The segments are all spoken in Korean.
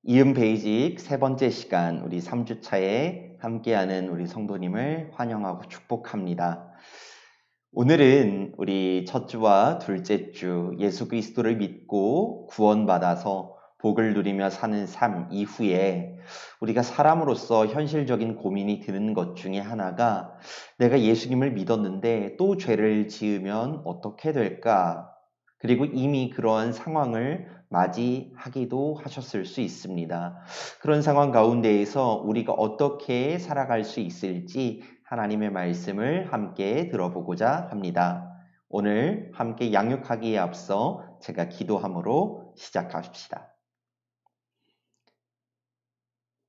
이음 베이직 세 번째 시간 우리 3주차에 함께하는 우리 성도님을 환영하고 축복합니다. 오늘은 우리 첫 주와 둘째 주 예수 그리스도를 믿고 구원받아서 복을 누리며 사는 삶 이후에 우리가 사람으로서 현실적인 고민이 드는 것 중에 하나가 내가 예수님을 믿었는데 또 죄를 지으면 어떻게 될까? 그리고 이미 그러한 상황을 맞이하기도 하셨을 수 있습니다. 그런 상황 가운데에서 우리가 어떻게 살아갈 수 있을지 하나님의 말씀을 함께 들어보고자 합니다. 오늘 함께 양육하기에 앞서 제가 기도함으로 시작합시다.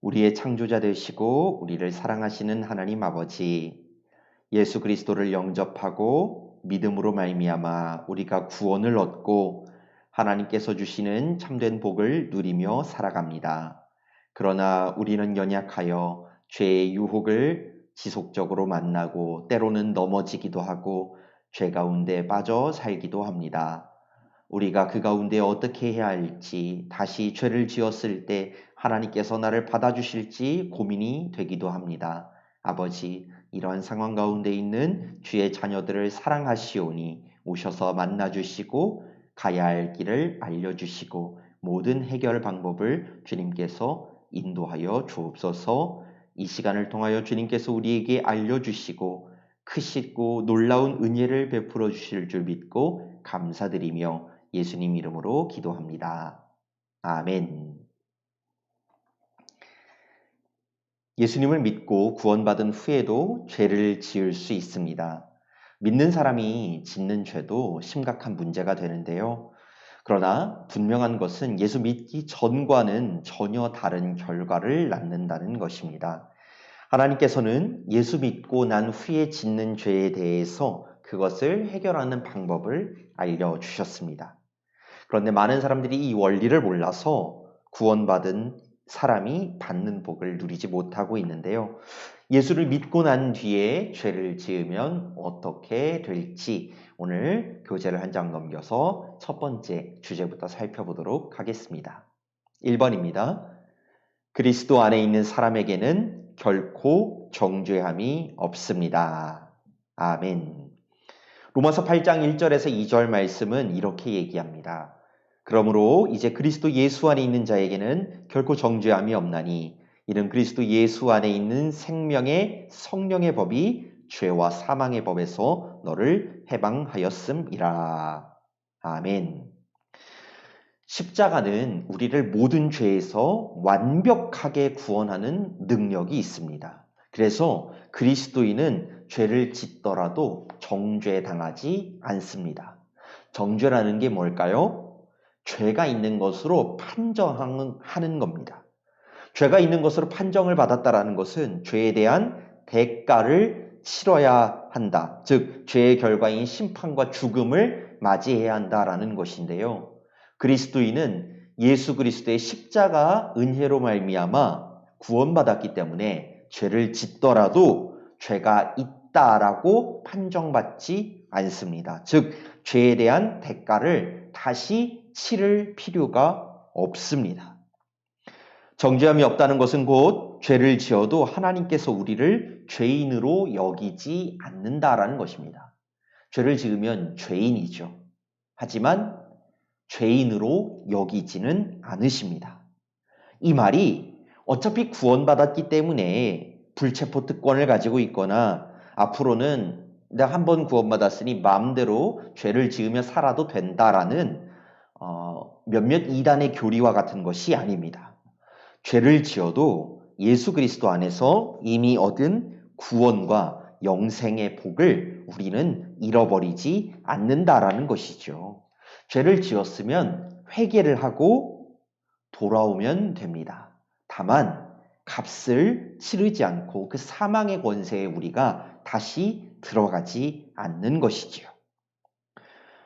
우리의 창조자 되시고 우리를 사랑하시는 하나님 아버지, 예수 그리스도를 영접하고 믿음으로 말미암아 우리가 구원을 얻고 하나님께서 주시는 참된 복을 누리며 살아갑니다. 그러나 우리는 연약하여 죄의 유혹을 지속적으로 만나고 때로는 넘어지기도 하고 죄 가운데 빠져 살기도 합니다. 우리가 그 가운데 어떻게 해야 할지, 다시 죄를 지었을 때 하나님께서 나를 받아주실지 고민이 되기도 합니다. 아버지, 이러한 상황 가운데 있는 주의 자녀들을 사랑하시오니 오셔서 만나주시고 가야 할 길을 알려주시고 모든 해결 방법을 주님께서 인도하여 주옵소서. 이 시간을 통하여 주님께서 우리에게 알려주시고 크시고 놀라운 은혜를 베풀어 주실 줄 믿고 감사드리며 예수님 이름으로 기도합니다. 아멘. 예수님을 믿고 구원받은 후에도 죄를 지을 수 있습니다. 믿는 사람이 짓는 죄도 심각한 문제가 되는데요. 그러나 분명한 것은 예수 믿기 전과는 전혀 다른 결과를 낳는다는 것입니다. 하나님께서는 예수 믿고 난 후에 짓는 죄에 대해서 그것을 해결하는 방법을 알려주셨습니다. 그런데 많은 사람들이 이 원리를 몰라서 구원받은 사람이 받는 복을 누리지 못하고 있는데요. 예수를 믿고 난 뒤에 죄를 지으면 어떻게 될지 오늘 교재를 한 장 넘겨서 첫 번째 주제부터 살펴보도록 하겠습니다. 1번입니다. 그리스도 안에 있는 사람에게는 결코 정죄함이 없습니다. 아멘. 로마서 8장 1절에서 2절 말씀은 이렇게 얘기합니다. 그러므로 이제 그리스도 예수 안에 있는 자에게는 결코 정죄함이 없나니 이는 그리스도 예수 안에 있는 생명의 성령의 법이 죄와 사망의 법에서 너를 해방하였음이라. 아멘. 십자가는 우리를 모든 죄에서 완벽하게 구원하는 능력이 있습니다. 그래서 그리스도인은 죄를 짓더라도 정죄당하지 않습니다. 정죄라는 게 뭘까요? 죄가 있는 것으로 판정하는 겁니다. 죄가 있는 것으로 판정을 받았다라는 것은 죄에 대한 대가를 치러야 한다. 즉, 죄의 결과인 심판과 죽음을 맞이해야 한다라는 것인데요. 그리스도인은 예수 그리스도의 십자가 은혜로 말미암아 구원받았기 때문에 죄를 짓더라도 죄가 있다라고 판정받지 않습니다. 즉, 죄에 대한 대가를 다시 치를 필요가 없습니다. 정죄함이 없다는 것은 곧 죄를 지어도 하나님께서 우리를 죄인으로 여기지 않는다라는 것입니다. 죄를 지으면 죄인이죠. 하지만 죄인으로 여기지는 않으십니다. 이 말이 어차피 구원받았기 때문에 불체포 특권을 가지고 있거나 앞으로는 내가 한 번 구원받았으니 마음대로 죄를 지으며 살아도 된다라는 몇몇 이단의 교리와 같은 것이 아닙니다. 죄를 지어도 예수 그리스도 안에서 이미 얻은 구원과 영생의 복을 우리는 잃어버리지 않는다라는 것이죠. 죄를 지었으면 회개를 하고 돌아오면 됩니다. 다만 값을 치르지 않고 그 사망의 권세에 우리가 다시 들어가지 않는 것이지요.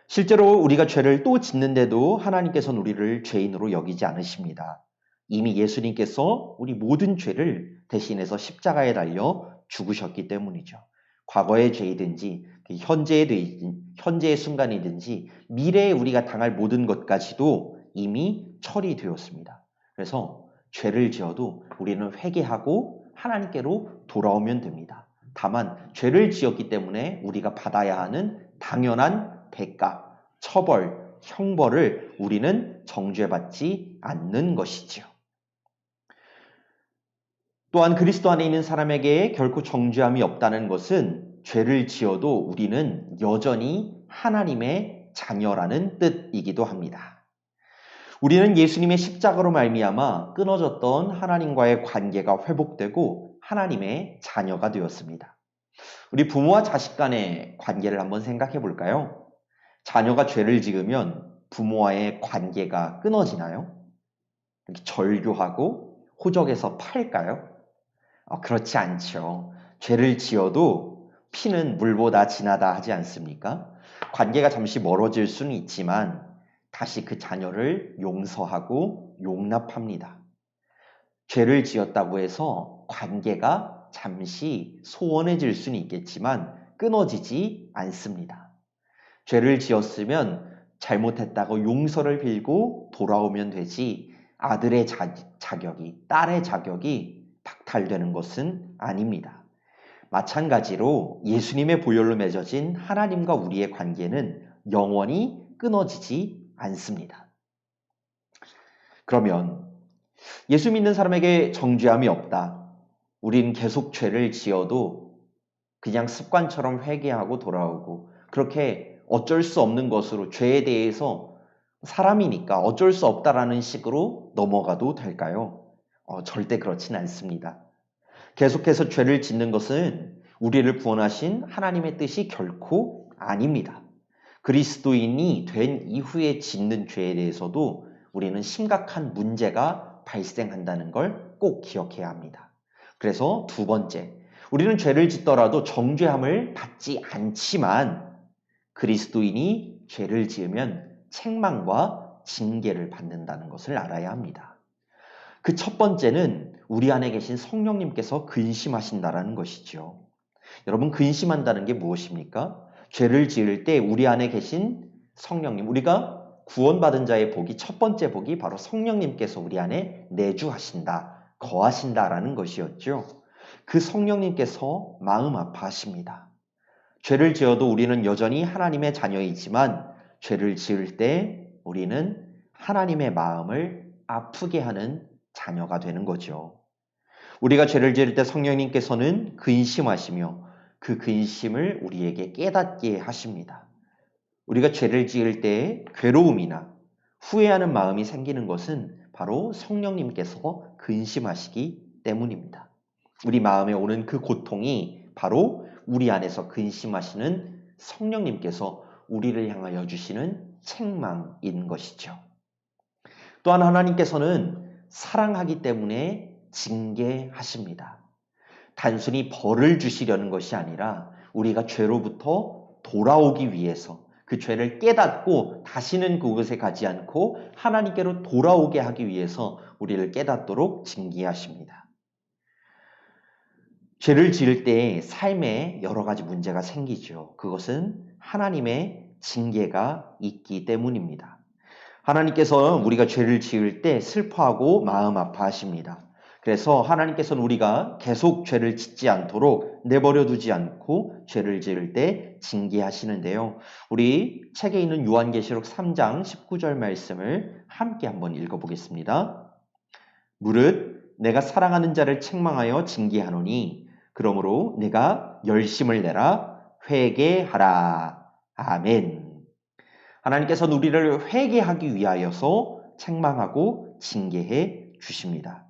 실제로 우리가 죄를 또 짓는데도 하나님께서는 우리를 죄인으로 여기지 않으십니다. 이미 예수님께서 우리 모든 죄를 대신해서 십자가에 달려 죽으셨기 때문이죠. 과거의 죄이든지 현재의 순간이든지 미래에 우리가 당할 모든 것까지도 이미 처리되었습니다. 그래서 죄를 지어도 우리는 회개하고 하나님께로 돌아오면 됩니다. 다만 죄를 지었기 때문에 우리가 받아야 하는 당연한 대가, 처벌, 형벌을 우리는 정죄받지 않는 것이지요. 또한 그리스도 안에 있는 사람에게 결코 정죄함이 없다는 것은 죄를 지어도 우리는 여전히 하나님의 자녀라는 뜻이기도 합니다. 우리는 예수님의 십자가로 말미암아 끊어졌던 하나님과의 관계가 회복되고 하나님의 자녀가 되었습니다. 우리 부모와 자식 간의 관계를 한번 생각해 볼까요? 자녀가 죄를 지으면 부모와의 관계가 끊어지나요? 이렇게 절교하고 호적에서 팔까요? 그렇지 않죠. 죄를 지어도 피는 물보다 진하다 하지 않습니까? 관계가 잠시 멀어질 수는 있지만 다시 그 자녀를 용서하고 용납합니다. 죄를 지었다고 해서 관계가 잠시 소원해질 수는 있겠지만 끊어지지 않습니다. 죄를 지었으면 잘못했다고 용서를 빌고 돌아오면 되지 아들의 자격이, 딸의 자격이 박탈되는 것은 아닙니다. 마찬가지로 예수님의 보혈로 맺어진 하나님과 우리의 관계는 영원히 끊어지지 않습니다. 그러면 예수 믿는 사람에게 정죄함이 없다. 우린 계속 죄를 지어도 그냥 습관처럼 회개하고 돌아오고 그렇게 어쩔 수 없는 것으로 죄에 대해서 사람이니까 어쩔 수 없다라는 식으로 넘어가도 될까요? 절대 그렇진 않습니다. 계속해서 죄를 짓는 것은 우리를 구원하신 하나님의 뜻이 결코 아닙니다. 그리스도인이 된 이후에 짓는 죄에 대해서도 우리는 심각한 문제가 발생한다는 걸 꼭 기억해야 합니다. 그래서 두 번째, 우리는 죄를 짓더라도 정죄함을 받지 않지만 그리스도인이 죄를 지으면 책망과 징계를 받는다는 것을 알아야 합니다. 그 첫 번째는 우리 안에 계신 성령님께서 근심하신다라는 것이죠. 여러분, 근심한다는 게 무엇입니까? 죄를 지을 때 우리 안에 계신 성령님, 우리가 구원받은 자의 복이, 첫 번째 복이 바로 성령님께서 우리 안에 내주하신다, 거하신다라는 것이었죠. 그 성령님께서 마음 아파하십니다. 죄를 지어도 우리는 여전히 하나님의 자녀이지만 죄를 지을 때 우리는 하나님의 마음을 아프게 하는 자녀가 되는 거죠. 우리가 죄를 지을 때 성령님께서는 근심하시며 그 근심을 우리에게 깨닫게 하십니다. 우리가 죄를 지을 때 괴로움이나 후회하는 마음이 생기는 것은 바로 성령님께서 근심하시기 때문입니다. 우리 마음에 오는 그 고통이 바로 우리 안에서 근심하시는 성령님께서 우리를 향하여 주시는 책망인 것이죠. 또한 하나님께서는 사랑하기 때문에 징계하십니다. 단순히 벌을 주시려는 것이 아니라 우리가 죄로부터 돌아오기 위해서 그 죄를 깨닫고 다시는 그곳에 가지 않고 하나님께로 돌아오게 하기 위해서 우리를 깨닫도록 징계하십니다. 죄를 지을 때 삶에 여러 가지 문제가 생기죠. 그것은 하나님의 징계가 있기 때문입니다. 하나님께서 우리가 죄를 지을 때 슬퍼하고 마음 아파하십니다. 그래서 하나님께서는 우리가 계속 죄를 짓지 않도록 내버려 두지 않고 죄를 지을 때 징계하시는데요. 우리 책에 있는 요한계시록 3장 19절 말씀을 함께 한번 읽어보겠습니다. 무릇 내가 사랑하는 자를 책망하여 징계하노니 그러므로 내가 열심을 내라 회개하라. 아멘. 하나님께서는 우리를 회개하기 위하여서 책망하고 징계해 주십니다.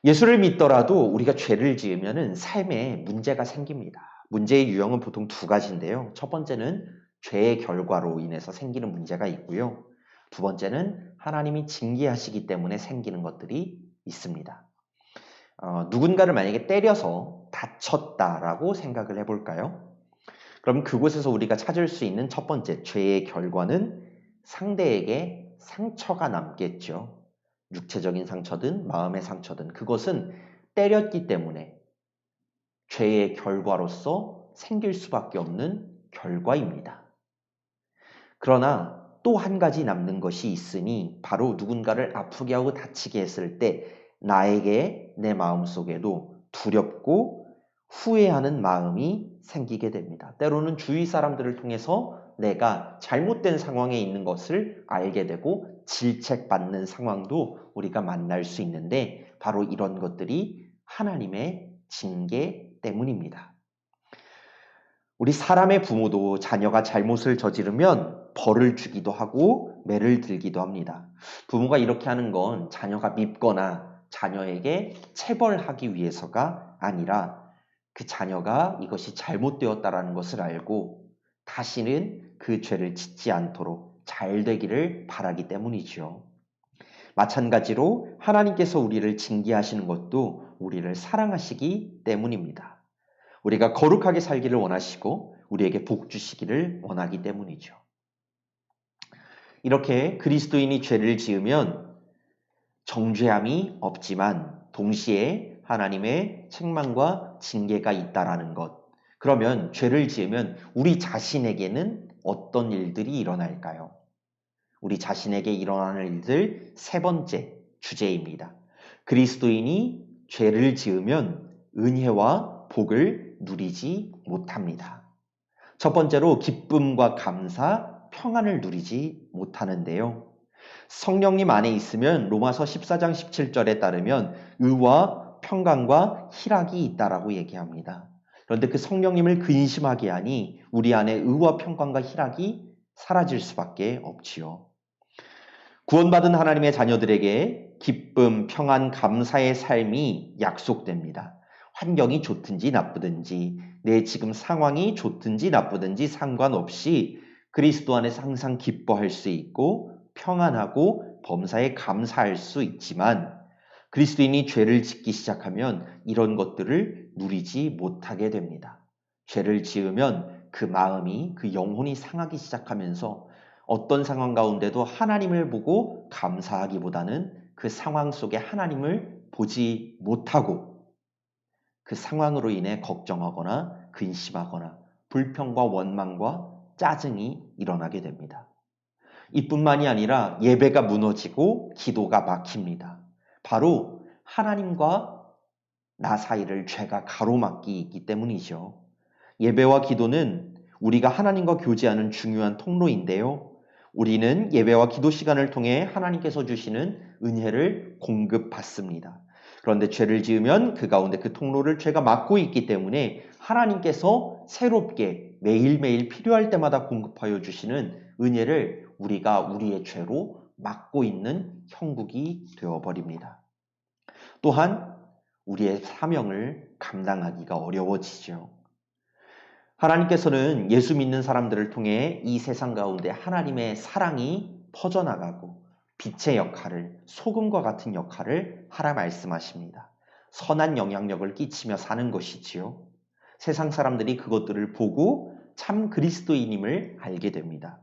예수를 믿더라도 우리가 죄를 지으면 삶에 문제가 생깁니다. 문제의 유형은 보통 두 가지인데요. 첫 번째는 죄의 결과로 인해서 생기는 문제가 있고요. 두 번째는 하나님이 징계하시기 때문에 생기는 것들이 있습니다. 누군가를 만약에 때려서 다쳤다라고 생각을 해볼까요? 그럼 그곳에서 우리가 찾을 수 있는 첫 번째 죄의 결과는 상대에게 상처가 남겠죠. 육체적인 상처든 마음의 상처든 그것은 때렸기 때문에 죄의 결과로서 생길 수밖에 없는 결과입니다. 그러나 또 한 가지 남는 것이 있으니 바로 누군가를 아프게 하고 다치게 했을 때 나에게 내 마음속에도 두렵고 후회하는 마음이 생기게 됩니다. 때로는 주위 사람들을 통해서 내가 잘못된 상황에 있는 것을 알게 되고 질책받는 상황도 우리가 만날 수 있는데 바로 이런 것들이 하나님의 징계 때문입니다. 우리 사람의 부모도 자녀가 잘못을 저지르면 벌을 주기도 하고 매를 들기도 합니다. 부모가 이렇게 하는 건 자녀가 밉거나 자녀에게 체벌하기 위해서가 아니라 그 자녀가 이것이 잘못되었다는 것을 알고 다시는 그 죄를 짓지 않도록 잘 되기를 바라기 때문이죠. 마찬가지로 하나님께서 우리를 징계하시는 것도 우리를 사랑하시기 때문입니다. 우리가 거룩하게 살기를 원하시고 우리에게 복 주시기를 원하기 때문이죠. 이렇게 그리스도인이 죄를 지으면 정죄함이 없지만 동시에 하나님의 책망과 징계가 있다라는 것. 그러면 죄를 지으면 우리 자신에게는 어떤 일들이 일어날까요? 우리 자신에게 일어나는 일들 세 번째 주제입니다. 그리스도인이 죄를 지으면 은혜와 복을 누리지 못합니다. 첫 번째로 기쁨과 감사, 평안을 누리지 못하는데요. 성령님 안에 있으면 로마서 14장 17절에 따르면 의와 평강과 희락이 있다라고 얘기합니다. 그런데 그 성령님을 근심하게 하니 우리 안에 의와 평강과 희락이 사라질 수밖에 없지요. 구원받은 하나님의 자녀들에게 기쁨, 평안, 감사의 삶이 약속됩니다. 환경이 좋든지 나쁘든지 내 지금 상황이 좋든지 나쁘든지 상관없이 그리스도 안에서 항상 기뻐할 수 있고 평안하고 범사에 감사할 수 있지만 그리스도인이 죄를 짓기 시작하면 이런 것들을 누리지 못하게 됩니다. 죄를 지으면 그 마음이, 그 영혼이 상하기 시작하면서 어떤 상황 가운데도 하나님을 보고 감사하기보다는 그 상황 속에 하나님을 보지 못하고 그 상황으로 인해 걱정하거나 근심하거나 불평과 원망과 짜증이 일어나게 됩니다. 이뿐만이 아니라 예배가 무너지고 기도가 막힙니다. 바로 하나님과 나 사이를 죄가 가로막기 있기 때문이죠. 예배와 기도는 우리가 하나님과 교제하는 중요한 통로인데요. 우리는 예배와 기도 시간을 통해 하나님께서 주시는 은혜를 공급받습니다. 그런데 죄를 지으면 그 가운데 그 통로를 죄가 막고 있기 때문에 하나님께서 새롭게 매일매일 필요할 때마다 공급하여 주시는 은혜를 우리가 우리의 죄로 막고 있는 형국이 되어버립니다. 또한 우리의 사명을 감당하기가 어려워지죠. 하나님께서는 예수 믿는 사람들을 통해 이 세상 가운데 하나님의 사랑이 퍼져나가고 빛의 역할을, 소금과 같은 역할을 하라 말씀하십니다. 선한 영향력을 끼치며 사는 것이지요. 세상 사람들이 그것들을 보고 참 그리스도인임을 알게 됩니다.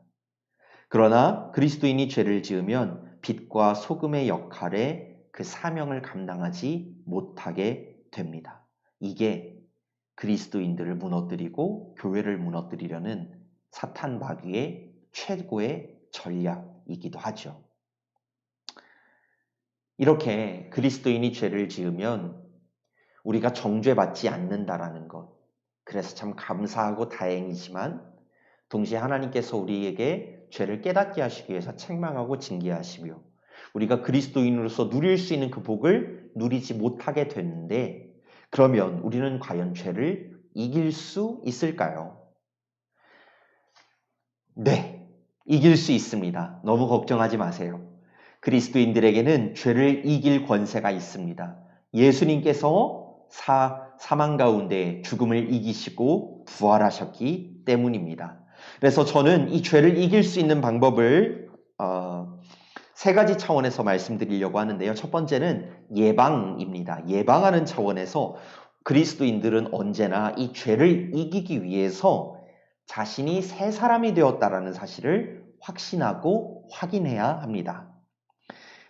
그러나 그리스도인이 죄를 지으면 빛과 소금의 역할에 그 사명을 감당하지 못하게 됩니다. 이게 그리스도인들을 무너뜨리고 교회를 무너뜨리려는 사탄 마귀의 최고의 전략이기도 하죠. 이렇게 그리스도인이 죄를 지으면 우리가 정죄받지 않는다라는 것. 그래서 참 감사하고 다행이지만 동시에 하나님께서 우리에게 죄를 깨닫게 하시기 위해서 책망하고 징계하시며 우리가 그리스도인으로서 누릴 수 있는 그 복을 누리지 못하게 됐는데 그러면 우리는 과연 죄를 이길 수 있을까요? 네, 이길 수 있습니다. 너무 걱정하지 마세요. 그리스도인들에게는 죄를 이길 권세가 있습니다. 예수님께서 사망 가운데 죽음을 이기시고 부활하셨기 때문입니다. 그래서 저는 이 죄를 이길 수 있는 방법을 세 가지 차원에서 말씀드리려고 하는데요. 첫 번째는 예방입니다. 예방하는 차원에서 그리스도인들은 언제나 이 죄를 이기기 위해서 자신이 새 사람이 되었다라는 사실을 확신하고 확인해야 합니다.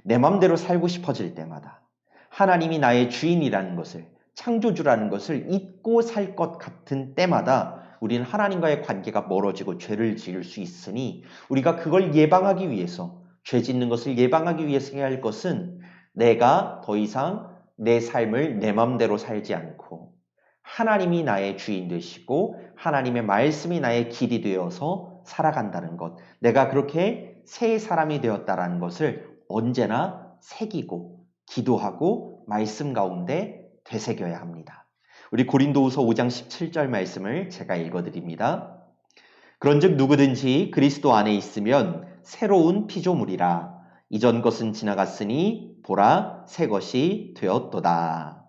내 맘대로 살고 싶어질 때마다 하나님이 나의 주인이라는 것을, 창조주라는 것을 잊고 살 것 같은 때마다 우리는 하나님과의 관계가 멀어지고 죄를 지을 수 있으니 우리가 그걸 예방하기 위해서, 죄 짓는 것을 예방하기 위해서 해야 할 것은 내가 더 이상 내 삶을 내 맘대로 살지 않고 하나님이 나의 주인 되시고 하나님의 말씀이 나의 길이 되어서 살아간다는 것, 내가 그렇게 새 사람이 되었다는 것을 언제나 새기고 기도하고 말씀 가운데 되새겨야 합니다. 우리 고린도후서 5장 17절 말씀을 제가 읽어드립니다. 그런즉 누구든지 그리스도 안에 있으면 새로운 피조물이라. 이전 것은 지나갔으니 보라 새 것이 되었도다.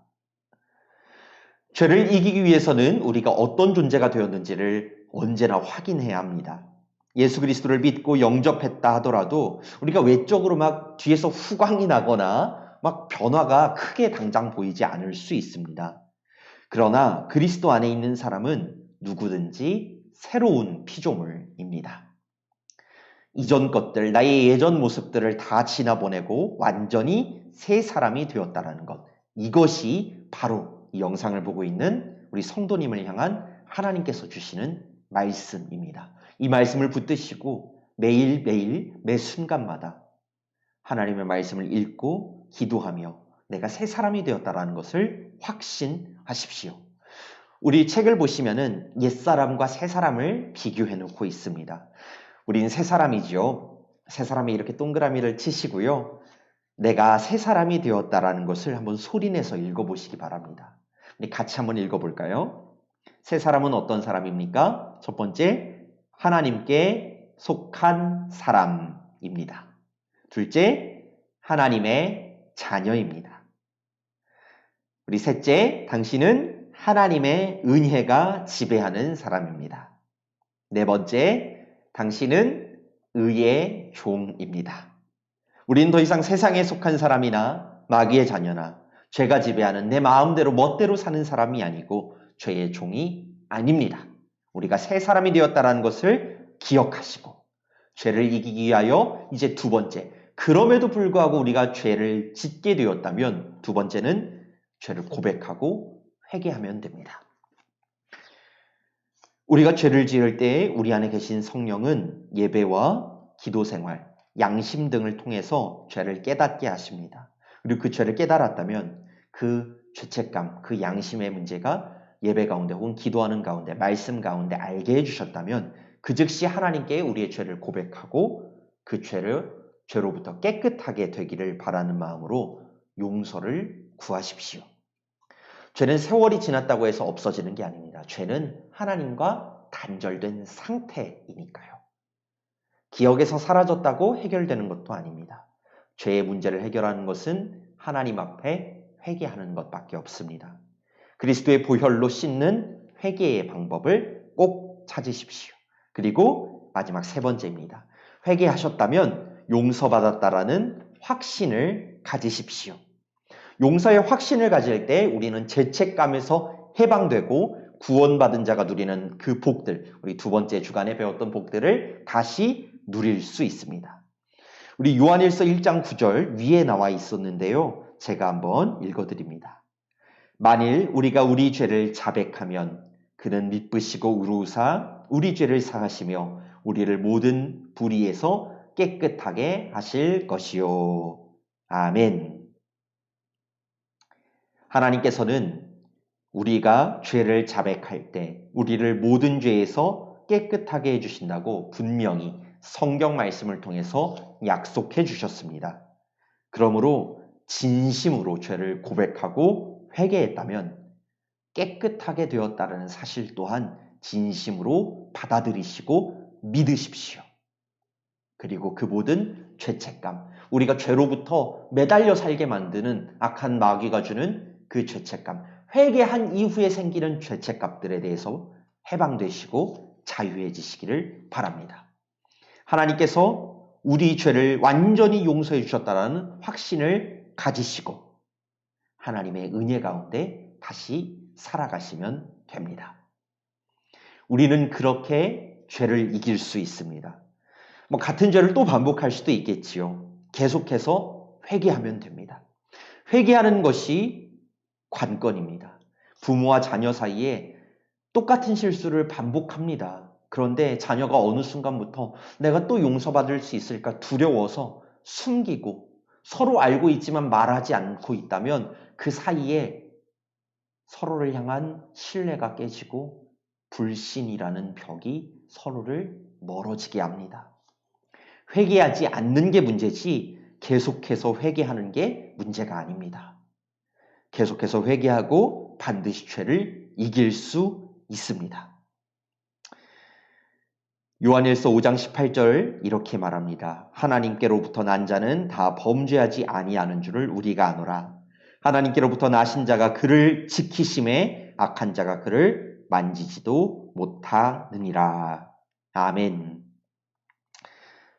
죄를 이기기 위해서는 우리가 어떤 존재가 되었는지를 언제나 확인해야 합니다. 예수 그리스도를 믿고 영접했다 하더라도 우리가 외적으로 막 뒤에서 후광이 나거나 막 변화가 크게 당장 보이지 않을 수 있습니다. 그러나 그리스도 안에 있는 사람은 누구든지 새로운 피조물입니다. 이전 것들, 나의 예전 모습들을 다 지나보내고 완전히 새 사람이 되었다는 것, 이것이 바로 이 영상을 보고 있는 우리 성도님을 향한 하나님께서 주시는 말씀입니다. 이 말씀을 붙드시고 매일매일 매 순간마다 하나님의 말씀을 읽고 기도하며 내가 새 사람이 되었다는 것을 확신하십시오. 우리 책을 보시면은 옛사람과 새사람을 비교해 놓고 있습니다. 우린 새사람이죠. 새사람이 이렇게 동그라미를 치시고요. 내가 새사람이 되었다라는 것을 한번 소리내서 읽어보시기 바랍니다. 우리 같이 한번 읽어볼까요? 새사람은 어떤 사람입니까? 첫 번째, 하나님께 속한 사람입니다. 둘째, 하나님의 자녀입니다. 우리 셋째, 당신은 하나님의 은혜가 지배하는 사람입니다. 네 번째, 당신은 의의 종입니다. 우리는 더 이상 세상에 속한 사람이나 마귀의 자녀나 죄가 지배하는 내 마음대로 멋대로 사는 사람이 아니고 죄의 종이 아닙니다. 우리가 새 사람이 되었다는 것을 기억하시고 죄를 이기기 위하여 이제 두 번째, 그럼에도 불구하고 우리가 죄를 짓게 되었다면 두 번째는 죄를 고백하고 회개하면 됩니다. 우리가 죄를 지을 때 우리 안에 계신 성령은 예배와 기도 생활, 양심 등을 통해서 죄를 깨닫게 하십니다. 그리고 그 죄를 깨달았다면 그 죄책감, 그 양심의 문제가 예배 가운데 혹은 기도하는 가운데, 말씀 가운데 알게 해주셨다면 그 즉시 하나님께 우리의 죄를 고백하고 그 죄로부터 깨끗하게 되기를 바라는 마음으로 용서를 구하십시오. 죄는 세월이 지났다고 해서 없어지는 게 아닙니다. 죄는 하나님과 단절된 상태이니까요. 기억에서 사라졌다고 해결되는 것도 아닙니다. 죄의 문제를 해결하는 것은 하나님 앞에 회개하는 것밖에 없습니다. 그리스도의 보혈로 씻는 회개의 방법을 꼭 찾으십시오. 그리고 마지막 세 번째입니다. 회개하셨다면 용서받았다라는 확신을 가지십시오. 용서의 확신을 가질 때 우리는 죄책감에서 해방되고 구원받은 자가 누리는 그 복들, 우리 두 번째 주간에 배웠던 복들을 다시 누릴 수 있습니다. 우리 요한일서 1장 9절 위에 나와 있었는데요. 제가 한번 읽어드립니다. 만일 우리가 우리 죄를 자백하면 그는 미쁘시고 의로우사 우리 죄를 사하시며 우리를 모든 불의에서 깨끗하게 하실 것이요. 아멘. 하나님께서는 우리가 죄를 자백할 때 우리를 모든 죄에서 깨끗하게 해주신다고 분명히 성경 말씀을 통해서 약속해 주셨습니다. 그러므로 진심으로 죄를 고백하고 회개했다면 깨끗하게 되었다는 사실 또한 진심으로 받아들이시고 믿으십시오. 그리고 그 모든 죄책감, 우리가 죄로부터 매달려 살게 만드는 악한 마귀가 주는 그 죄책감, 회개한 이후에 생기는 죄책감들에 대해서 해방되시고 자유해지시기를 바랍니다. 하나님께서 우리 죄를 완전히 용서해 주셨다는 확신을 가지시고 하나님의 은혜 가운데 다시 살아가시면 됩니다. 우리는 그렇게 죄를 이길 수 있습니다. 같은 죄를 또 반복할 수도 있겠지요. 계속해서 회개하면 됩니다. 회개하는 것이 관건입니다. 부모와 자녀 사이에 똑같은 실수를 반복합니다. 그런데 자녀가 어느 순간부터 내가 또 용서받을 수 있을까 두려워서 숨기고 서로 알고 있지만 말하지 않고 있다면 그 사이에 서로를 향한 신뢰가 깨지고 불신이라는 벽이 서로를 멀어지게 합니다. 회개하지 않는 게 문제지 계속해서 회개하는 게 문제가 아닙니다. 계속해서 회개하고 반드시 죄를 이길 수 있습니다. 요한일서 5장 18절 이렇게 말합니다. 하나님께로부터 난 자는 다 범죄하지 아니하는 줄을 우리가 아노라. 하나님께로부터 나신 자가 그를 지키심에 악한 자가 그를 만지지도 못하느니라. 아멘.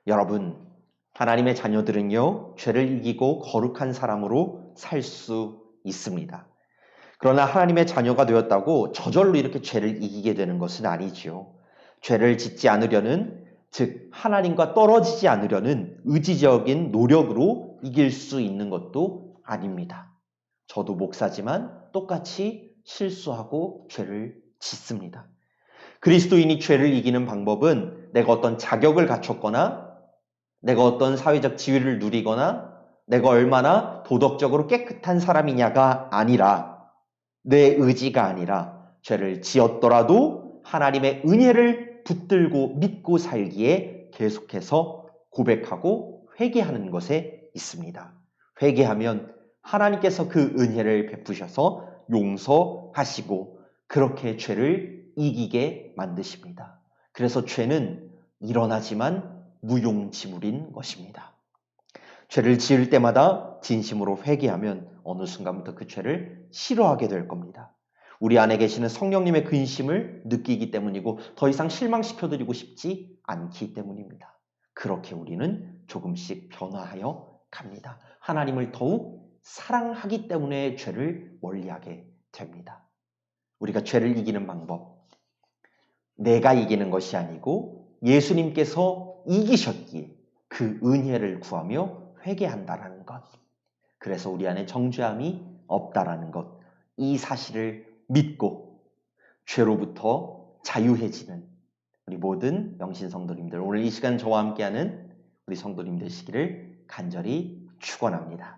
여러분, 하나님의 자녀들은요, 죄를 이기고 거룩한 사람으로 살 수 있습니다. 그러나 하나님의 자녀가 되었다고 저절로 이렇게 죄를 이기게 되는 것은 아니지요. 죄를 짓지 않으려는, 즉 하나님과 떨어지지 않으려는 의지적인 노력으로 이길 수 있는 것도 아닙니다. 저도 목사지만 똑같이 실수하고 죄를 짓습니다. 그리스도인이 죄를 이기는 방법은 내가 어떤 자격을 갖췄거나 내가 어떤 사회적 지위를 누리거나 내가 얼마나 도덕적으로 깨끗한 사람이냐가 아니라 내 의지가 아니라 죄를 지었더라도 하나님의 은혜를 붙들고 믿고 살기에 계속해서 고백하고 회개하는 것에 있습니다. 회개하면 하나님께서 그 은혜를 베푸셔서 용서하시고 그렇게 죄를 이기게 만드십니다. 그래서 죄는 일어나지만 무용지물인 것입니다. 죄를 지을 때마다 진심으로 회개하면 어느 순간부터 그 죄를 싫어하게 될 겁니다. 우리 안에 계시는 성령님의 근심을 느끼기 때문이고 더 이상 실망시켜드리고 싶지 않기 때문입니다. 그렇게 우리는 조금씩 변화하여 갑니다. 하나님을 더욱 사랑하기 때문에 죄를 멀리하게 됩니다. 우리가 죄를 이기는 방법, 내가 이기는 것이 아니고 예수님께서 이기셨기에 그 은혜를 구하며 회개한다라는 것. 그래서 우리 안에 정죄함이 없다라는 것. 이 사실을 믿고 죄로부터 자유해지는 우리 모든 영신 성도님들, 오늘 이 시간 저와 함께하는 우리 성도님 되시기를 간절히 축원합니다.